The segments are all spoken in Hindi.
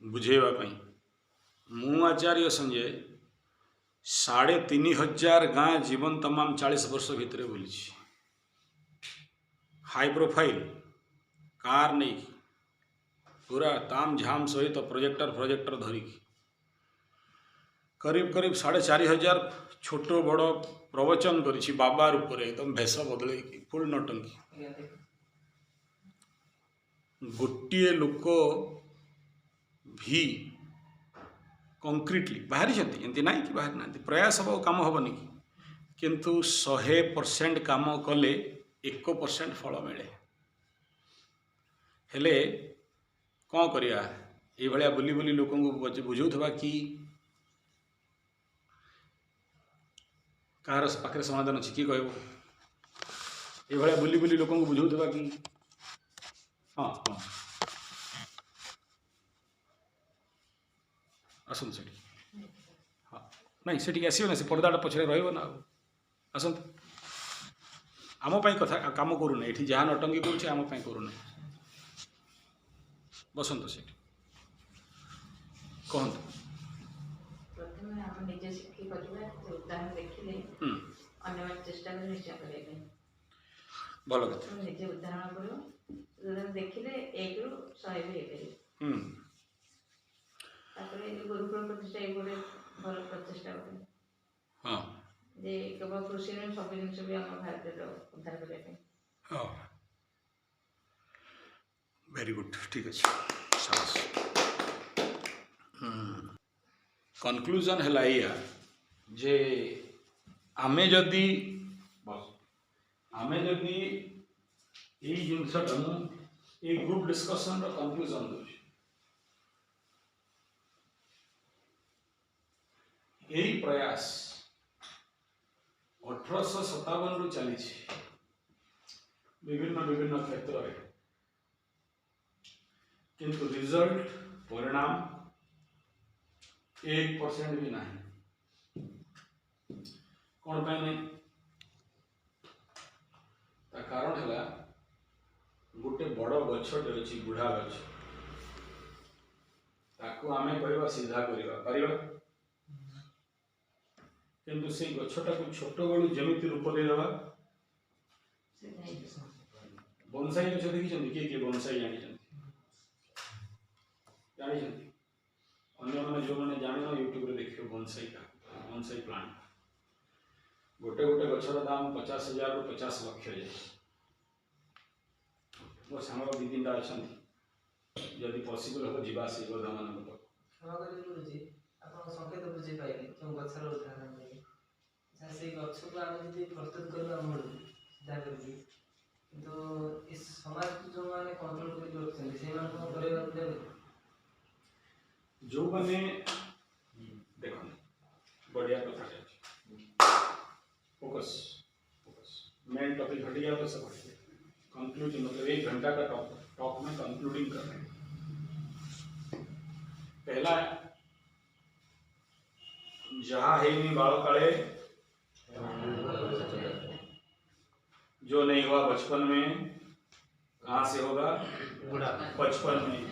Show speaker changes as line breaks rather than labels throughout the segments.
बुझेवा पाई मु आचार्य संजय 3500 गाँ जीवन तमाम 40 वर्ष भितर बुली हाई प्रोफाइल कार नहीं पूरा ताम झाम सहित प्रोजेक्टर धरिकी करीब करीब 4500 छोट बड़ प्रवचन करी बाबा रूप एकदम भेष बदल फुल नटंकी गोटे लोक भी कंक्रीटली बाहरी एमती ना कि बाहरी ना प्रयास हम कम हेनी किंतु 100% काम कले 1% फल मिले हेले कौन करिया ये भलिया बुली बुली लोक बुझाऊवा कि कार पाखे समाधान अच्छी किए कह ये बुली बुली लोक बुझाऊवा कि हाँ हाँ आसतु से हाँ नहीं से आसना से पर्दाटा पछरे रहा आसतु आमपाई कथा कम करूना ये जहाँ नटंगी करूँ करूना बसंत से कहतु भल
गुरुकुल प्रतिष्ठा ये गोटे भल प्रचेषा
हाँ
जे केवल कृषि में सब जिन भी आम भारत उद्धार करने
हाँ वेरी गुड ठीक अच्छे साहस कनक्लूजन है या जे आमे जदि ये जिनसा ये ग्रुप डिस्कशन कनक्लूजन दूँ यही प्रयास 1857 रु चली विभिन्न विभिन्न क्षेत्र में किंतु रिजल्ट परिणाम 1% भी नहीं कौन पाई नहीं ता कारण है गोटे बड़ गछटे अच्छी बुढ़ा गछ ताकू आमे कहवा सीधा करवा किंतु से गछटा को छोट बड़ू जमी रूप दे देवा बोनसाई गछ देखी किए किए बोनसाई जानी अन्य मैंने जो मैंने जान यूट्यूब देखिए बोनसाई प्लांट गोटे गोटे गछर दाम 50,000 रु 50 लाख जाए मो सांग दी तीन अच्छा जदि पॉसिबल हम जीवा से गोधा मान
संकेत बुझे पाइले क्यों गछर उदाहरण से गछ को आम जी प्रस्तुत करवा मूल सीधा करके किंतु इस समाज जो मैंने कंट्रोल करके रखते से करेगा
जो मैंने देखो बढ़िया कथा फोकस मेन टॉपिक हट गया तो सब हट गया कंक्लूडिंग मतलब 1 घंटा का टॉक में कंक्लूडिंग कर रहे हैं पहला जहाँ है नहीं बाल काले जो नहीं हुआ बचपन में कहाँ से होगा बचपन में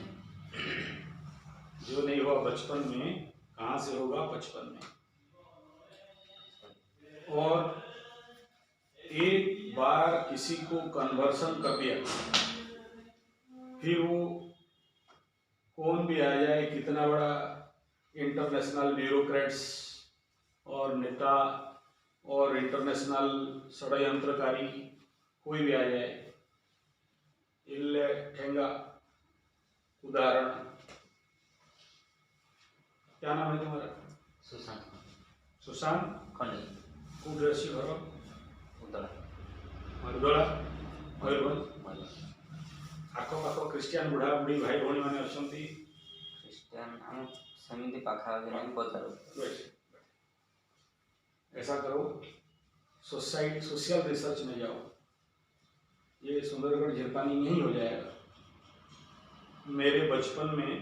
जो नहीं हुआ बचपन में कहाँ से होगा बचपन में और एक बार किसी को कन्वर्सन कर दिया फिर वो कौन भी आ जाए कितना बड़ा इंटरनेशनल ब्यूरोक्रेट्स और नेता और इंटरनेशनल षड्यंत्रकारी कोई भी आ जाए इल्ले ठेंगा उदाहरण क्या नाम है तुम्हारा सुशांत
खंडे
कुड्रेसी घर उदला मयूरभ आखपाख क्रिस्टियान बुढ़ा बुढ़ी भाई भाई मैंने अच्छा
क्रिस्टियान आम सेमती पाखापाखि नहीं पचार
ऐसा करो सोशल रिसर्च में जाओ ये सुंदरगढ़ झिरपानी में ही हो जाएगा मेरे बचपन में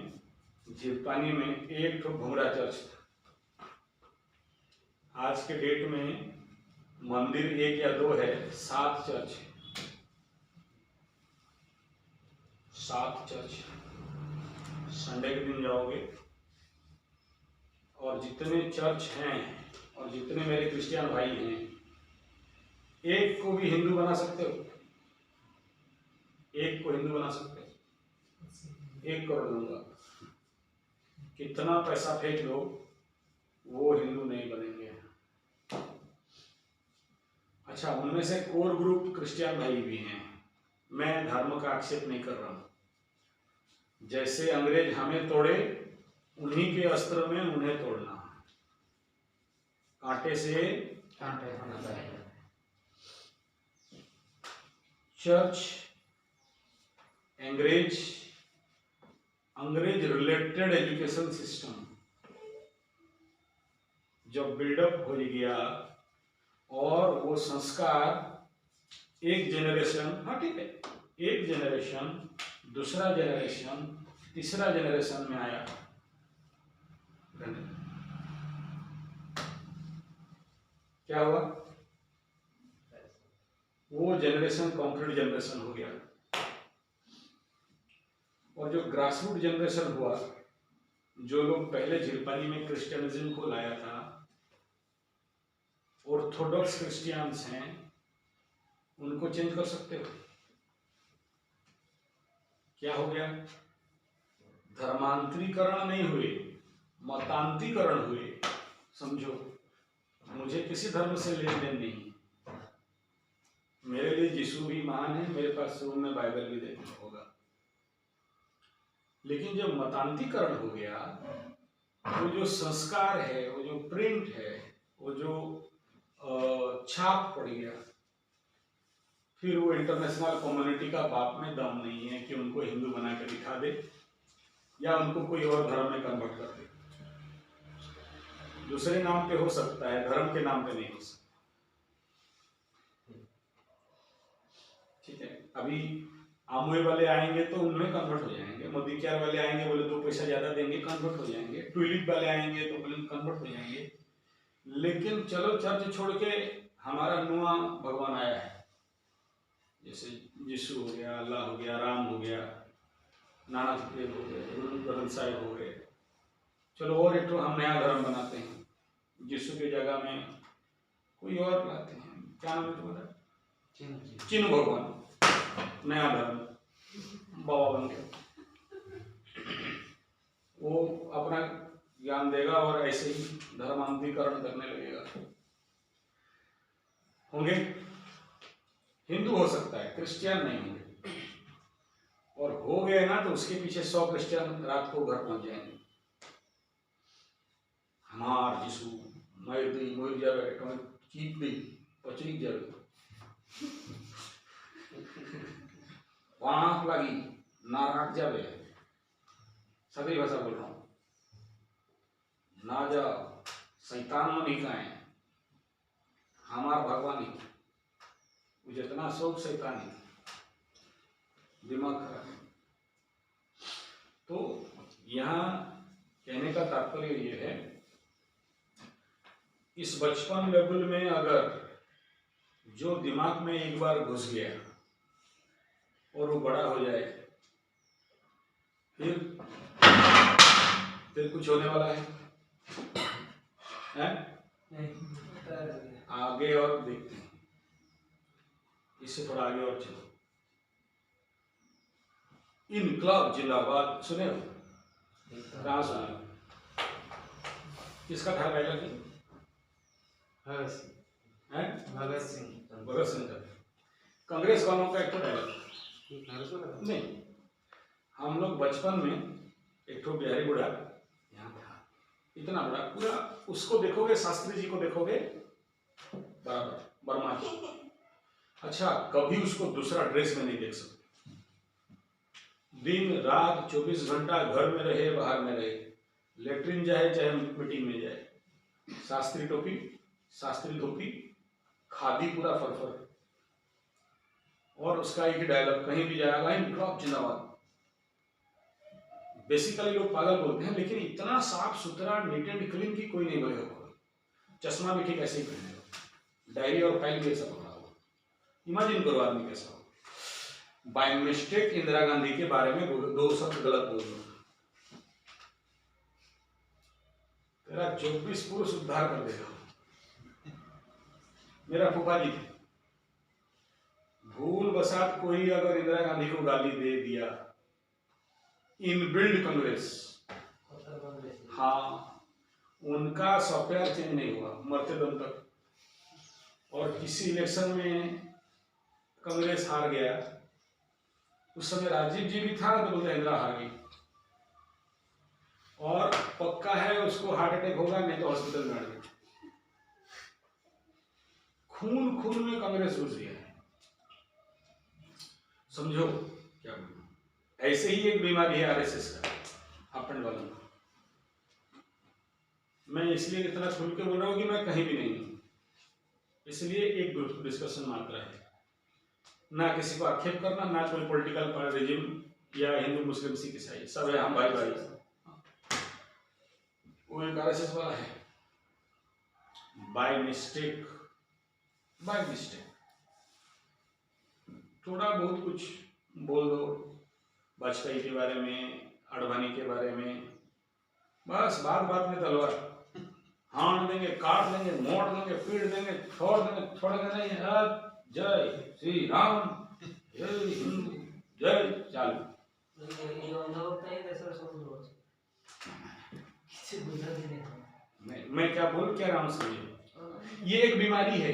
झिरपानी में एक तो भुमरा चर्च था आज के डेट में मंदिर 1 या 2 है 7 चर्च है 7 चर्च संडे के दिन जाओगे और जितने चर्च हैं और जितने मेरे क्रिश्चियन भाई हैं, एक को भी हिंदू बना सकते हो, एक को हिंदू बना सकते हो, 1 करोड़ दूंगा। कितना पैसा फेंक लो, वो हिंदू नहीं बनेंगे। अच्छा, उनमें से कोर ग्रुप क्रिश्चियन भाई भी हैं, मैं धर्म का आक्षेप नहीं कर रहा हूं। जैसे अंग्रेज हमें तोड़े, उन्हीं के अस्त्र में उन्हें तोड़ना, कांटे से कांटे होना चाहिए। चर्च अंग्रेज रिलेटेड एजुकेशन सिस्टम जब बिल्डअप हो गया और वो संस्कार एक जनरेशन, हाँ ठीक है, एक जनरेशन, दूसरा जनरेशन, तीसरा जनरेशन में आया, क्या हुआ? वो जनरेशन कॉन्क्रीट जनरेशन हो गया। और जो ग्रासरूट जनरेशन हुआ, जो लोग पहले झिरपानी में क्रिश्चियनिज्म को लाया था, ऑर्थोडॉक्स क्रिश्चियंस हैं, उनको चेंज कर सकते हो? क्या हो गया? धर्मांतरीकरण नहीं हुए, मतांतरीकरण हुए। समझो, मुझे किसी धर्म से लेन देन नहीं, मेरे लिए यीशु भी महान है, मेरे पास रूम में बाइबल भी देखना होगा। लेकिन जब मतांतरीकरण हो गया, वो जो संस्कार है, वो जो प्रिंट है, वो जो छाप पड़ गया, फिर वो इंटरनेशनल कम्युनिटी का बाप में दम नहीं है कि उनको हिंदू बना के दिखा दे या उनको कोई और धर्म में कन्वर्ट कर दे। दूसरे नाम पे हो सकता है, धर्म के नाम पे नहीं हो सकता। ठीक है, अभी आमुए वाले आएंगे तो उनमें कन्वर्ट हो जाएंगे, मोदी केयर वाले आएंगे, बोले 2 पैसा ज्यादा देंगे, कन्वर्ट हो जाएंगे, ट्यूलिप वाले आएंगे तो बोले कन्वर्ट हो जाएंगे। लेकिन चलो चर्च छोड़ के हमारा नुआ भगवान आया है, जैसे यीशु हो गया, अल्लाह हो गया, राम हो गया, नानक देव हो गए, गुरु ग्रंथ साहिब हो गए, चलो और एक तो हम नया धर्म बनाते हैं, यीशु की जगह में कोई और लाते हैं, क्या नाम है तुम्हारा? चिन्ह भगवान, नया धर्म, बाबा बन गया। वो अपना ज्ञान देगा और ऐसे ही धर्मांतरीकरण करने लगेगा। होंगे हिंदू हो सकता है, क्रिश्चियन नहीं होंगे, और हो गए ना तो उसके पीछे 100 क्रिश्चियन रात को घर पहुंच जाएंगे। हमार यीशु मर जावे, कीप दी पचड़ी जावे, वाक लगी ना राख जावे, सभी भाषा बोल रहा हूं, ना जाओ शैतान में नहीं खाए, हमार भगवानी जितना शौक शैतानी, दिमाग खराब। तो यहाँ कहने का तात्पर्य ये है, इस बचपन लेवल में अगर जो दिमाग में एक बार घुस गया और वो बड़ा हो जाए, फिर कुछ होने वाला है? आगे और देखते हैं, इससे थोड़ा आगे और चलो। इनकलाब जिंदाबाद सुने हो? कहाँ सुने? किसका था पहला की? भगत सिंह का। कांग्रेस वालों का एक तो डायलॉग नहीं, हम लोग बचपन में एक तो बिहारी बुढ़ा यहाँ था, इतना बड़ा पूरा, उसको देखोगे, शास्त्री जी को देखोगे बराबर बर्मा की। अच्छा, कभी उसको दूसरा ड्रेस में नहीं देख सकते, दिन रात 24 घंटा घर में रहे, बाहर में रहे, लेटरिन जाए चाहे मीटिंग में जाए, शास्त्री टोपी, शास्त्री धोती, खादी पूरा फरफर, और उसका एक डायलॉग कहीं भी जाएगा, इनकलाब जिंदाबाद। बेसिकली लोग पागल बोलते हैं, लेकिन इतना साफ सुथरा नीट एंड क्लीन की कोई नहीं बने होगा। चश्मा भी ठीक ऐसे ही पहने, डायरी और फाइल भी ऐसा पकड़ा हुआ। इमेजिन करो आदमी कैसा हो। बाय मिस्टेक इंदिरा गांधी के बारे में 2 शब्द गलत बोल दो, मेरा 24 पुरुष उद्धार कर देगा। मेरा फूफा जी थे, भूल बसात कोई अगर इंदिरा गांधी को गाली दे दिया, इनबिल्ड कांग्रेस, हाँ, उनका सॉफ्टवेयर चेंज नहीं हुआ मरते दम तक। और किसी इलेक्शन में कांग्रेस हार गया, उस समय राजीव जी भी था, तो बोलते इंदिरा हार गई, और पक्का है उसको हार्ट अटैक होगा, नहीं तो हॉस्पिटल में एडमिट। खून खून में कांग्रेस घुस गया है, समझो क्या बोलूं। ऐसे ही एक बीमारी है आरएसएस का, अप एंड डाउन। मैं इसलिए इतना खुल के बोल रहा हूँ कि मैं कहीं भी नहीं हूँ, इसलिए एक ग्रुप डिस्कशन मात्र है, ना किसी को आक्षेप करना, ना कोई पॉलिटिकल रिजिम या हिंदू मुस्लिम सिख ईसाई, सब है हम भाई भाई। वो एक आरएसएस वाला है, बाय मिस्टेक थोड़ा बहुत कुछ बोल दो वाजपेयी के बारे में, आडवाणी के बारे में, बस बात बात में तलवार हाँ देंगे, काट देंगे, मोड़ देंगे, पीट देंगे, छोड़ेंगे नहीं। जय श्री राम, जय हिंदू, जय चालू। मैं क्या बोल क्या रहा हूँ समझिए, ये एक बीमारी है,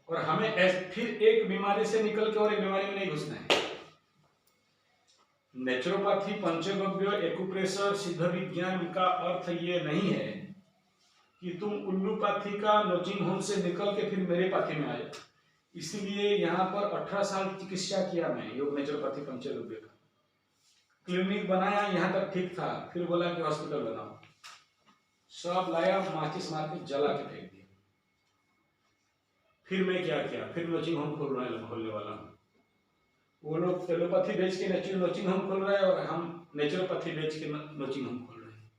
और हमें फिर एक बीमारी से निकल के और एक बीमारी में नहीं घुसना है। नेचुरोपैथी, पंचगव्य, एक्यूप्रेशर, सिद्ध विज्ञान का अर्थ ये नहीं है कि तुम उल्लूपाथी का नोचिंग होम से निकल के फिर मेरे पाथी में आए। इसलिए यहाँ पर 18 साल चिकित्सा किया मैं, योग नेचुरोपैथी पंचगव्य का क्लिनिक बनाया, यहाँ तक ठीक था, फिर बोला कि हॉस्पिटल बनाओ, सब लाया, माचिस मार के जला के फेंक दिया। फिर मैं क्या किया, फिर नोचिंग होम खोलने वाला हूँ। वो लोग एलोपैथी बेच के नोचिंग होम खोल रहे हैं, और हम नेचुरोपैथी बेच के नोचिंग होम खोल रहे हैं।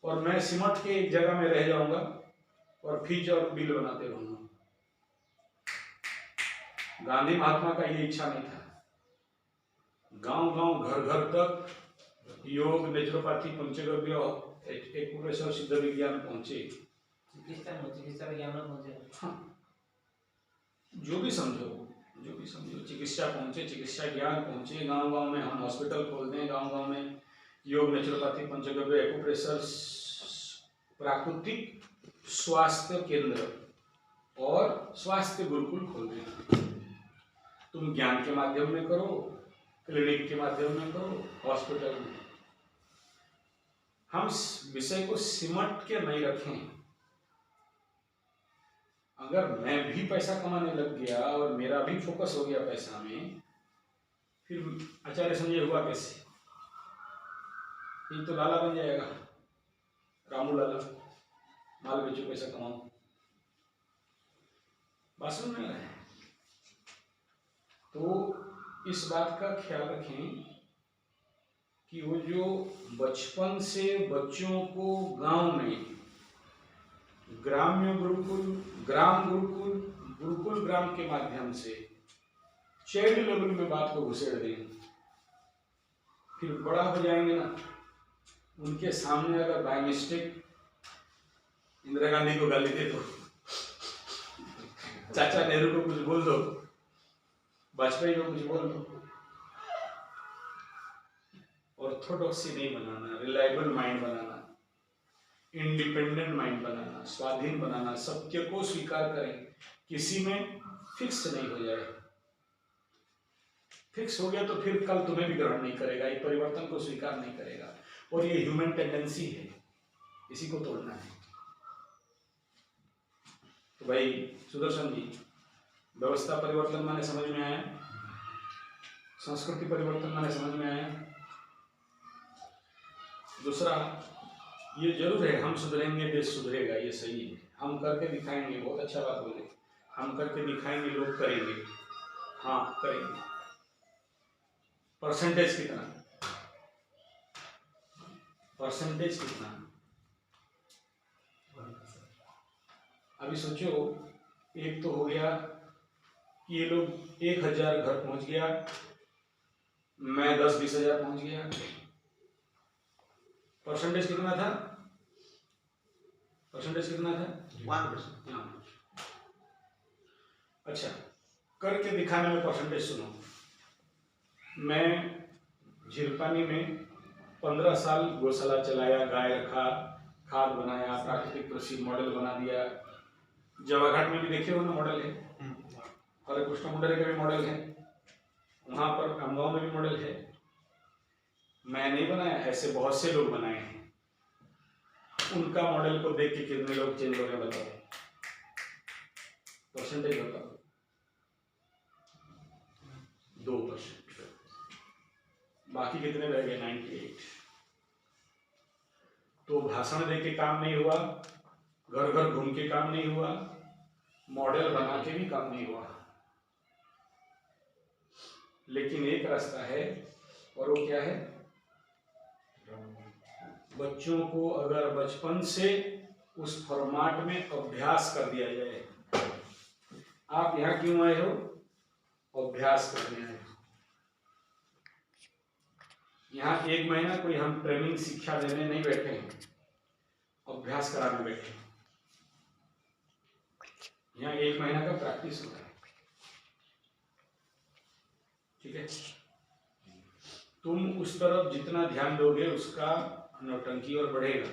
और मैं सिमट के एक जगह में रह जाऊंगा और फीस और बिल बनाते रहूंगा। गांधी महात्मा का ये इच्छा नहीं था, गांव गांव घर घर तक योग नेचुरोपैथी पंचगव्य एक्यूप्रेशर सिद्ध विज्ञान पहुंचे,
चिकित्सा विज्ञान पहुंचे।
हाँ, जो भी समझो चिकित्सा पहुंचे, चिकित्सा ज्ञान पहुंचे। गांव गांव में हम हॉस्पिटल खोल दें, गांव गांव में योग नेचुरोपैथी पंचगव्य एक्यूप्रेशर प्राकृतिक स्वास्थ्य केंद्र और स्वास्थ्य गुरुकुल खोल दें। तुम ज्ञान के माध्यम में करो, क्लिनिक के माध्यम में करो, हॉस्पिटल में। हम विषय को सिमट के नहीं रखें। अगर मैं भी पैसा कमाने लग गया और मेरा भी फोकस हो गया पैसा में, फिर आचार्य संजय हुआ कैसे? ये तो लाला बन जाएगा, रामू लाला, माल बेचो पैसा कमाओ। बात समझ में आया? तो इस बात का ख्याल रखें कि वो जो बचपन से बच्चों को गांव में ग्राम्य गुरुकुल, ग्राम गुरुकुल, गुरुकुल ग्राम के माध्यम से चाइल्ड लेवल में बात को घुसेड़ देंगे, फिर बड़ा हो जाएंगे ना, उनके सामने अगर बाय मिस्टेक इंदिरा गांधी को गाली दे दो, चाचा नेहरू को कुछ बोल दो, वाजपेयी को कुछ बोल दो, ऑर्थोडॉक्सी नहीं बनाना, रिलायबल माइंड बनाना, इंडिपेंडेंट माइंड बनाना, स्वाधीन बनाना, सत्य को स्वीकार करें, किसी में फिक्स नहीं हो जाए। फिक्स हो गया तो फिर कल तुम्हें भी ग्रहण नहीं करेगा, ये परिवर्तन को स्वीकार नहीं करेगा, और ये ह्यूमन टेंडेंसी है, इसी को तोड़ना है। तो भाई सुदर्शन जी, व्यवस्था परिवर्तन माने समझ में आया, संस्कृति परिवर्तन माने समझ में आया। दूसरा, ये जरूर है, हम सुधरेंगे देश सुधरेगा, ये सही है, हम करके दिखाएंगे, बहुत अच्छा बात बोले, हम करके दिखाएंगे, लोग करेंगे, हाँ करेंगे। परसेंटेज कितना, परसेंटेज कितना? अभी सोचो, एक तो हो गया कि ये लोग 1000 घर पहुंच गया, मैं 10-20 हजार पहुंच गया। परसेंटेज कितना था? परसेंटेज कितना था?
1%.
हाँ। अच्छा, करके दिखाने में परसेंटेज सुनो। मैं झीरपानी में 15 साल गौशाला चलाया, गाय रखा, खाद बनाया, प्राकृतिक कृषि मॉडल बना दिया। जवाघाट में भी देखे हो ना मॉडल है, हरे कृष्ण मुंडरे का भी मॉडल है, वहां पर अमगांव में भी मॉडल है। मैं नहीं बनाया, ऐसे बहुत से लोग बनाए हैं। उनका मॉडल को देख के कितने लोग चेंज हो रहे बताओ, परसेंटेज बताओ। 2%। बाकी कितने रह गए? 98। तो भाषण दे के काम नहीं हुआ, घर घर घूम के काम नहीं हुआ, मॉडल बना के भी काम नहीं हुआ। लेकिन एक रास्ता है, और वो क्या है? बच्चों को अगर बचपन से उस फॉर्मेट में अभ्यास कर दिया जाए। आप यहाँ क्यों आए हो? अभ्यास करने आए हो। यहाँ 1 महीना कोई हम ट्रेनिंग शिक्षा देने नहीं बैठे हैं, अभ्यास कराने बैठे हैं। यहाँ 1 महीना का प्रैक्टिस होता है, ठीक है? तुम उस तरफ जितना ध्यान दोगे उसका नौटंकी और बढ़ेगा।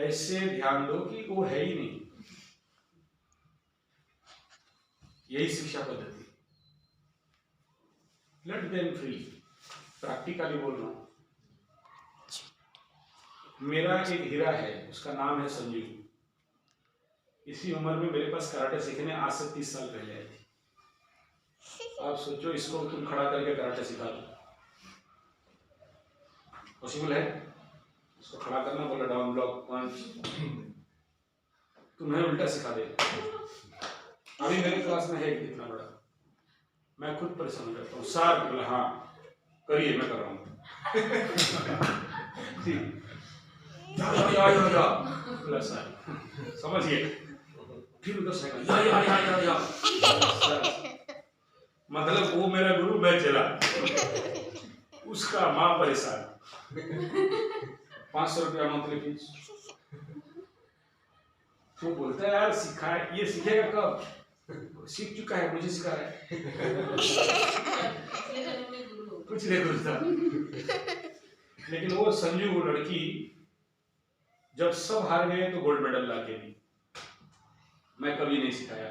ऐसे ध्यान दो कि वो है ही नहीं। यही शिक्षा पद्धति। Let them free. प्रैक्टिकली बोल रहा हूं। मेरा एक हीरा है, उसका नाम है संजू। इसी उम्र में मेरे पास कराटे सीखने आज से 30 साल पहले आई थी। आप सोचो, इसको तुम खड़ा करके कराटे सिखा दो, पॉसिबल है? इसको खड़ा करना, बोला डाउन ब्लॉक पंच, तुम्हें उल्टा सिखा दे। अभी मेरे क्लास में है कितना बड़ा, मैं खुद परेशान हो जाता हूँ। सर बोला हाँ करिए, मैं कर रहा हूँ। बोला सर समझिए, फिर उधर से मतलब वो मेरा गुरु, मैं चला, उसका माँ परेशान। 500 रुपया मंथली फीस। तो बोलता है यार सिखाए, ये सीखेगा कब? सीख चुका है, मुझे सिखा रहा है। कुछ नहीं पूछता। लेकिन वो संजू, वो लड़की, जब सब हार गए तो गोल्ड मेडल ला के दी। मैं कभी नहीं सिखाया,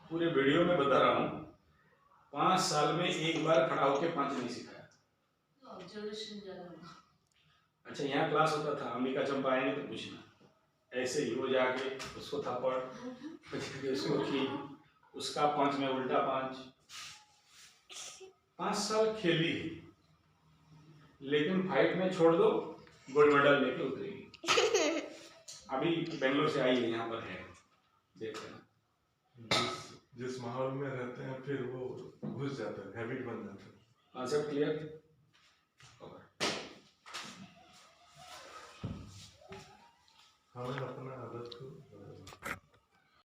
पूरे वीडियो में बता रहा हूँ। 5 साल में एक बार खड़ा होकर पंच नहीं सिखाया। अच्छा, यहाँ क्लास होता था, अंबिका चंपा आएंगे तो पूछना। ऐसे ही वो जाके उसको थप्पड़, उसको की, उसका पंच में उल्टा पंच। 5 साल खेली, लेकिन फाइट में छोड़ दो, गोल्ड मेडल लेके उतरेगी। अभी बेंगलोर से आई है, यहाँ पर है, देख लेना।
जिस माहौल में रहते हैं फिर वो घुस जाता है, हैबिट बन जाता है।
Concept clear?
हमें अपना आदत को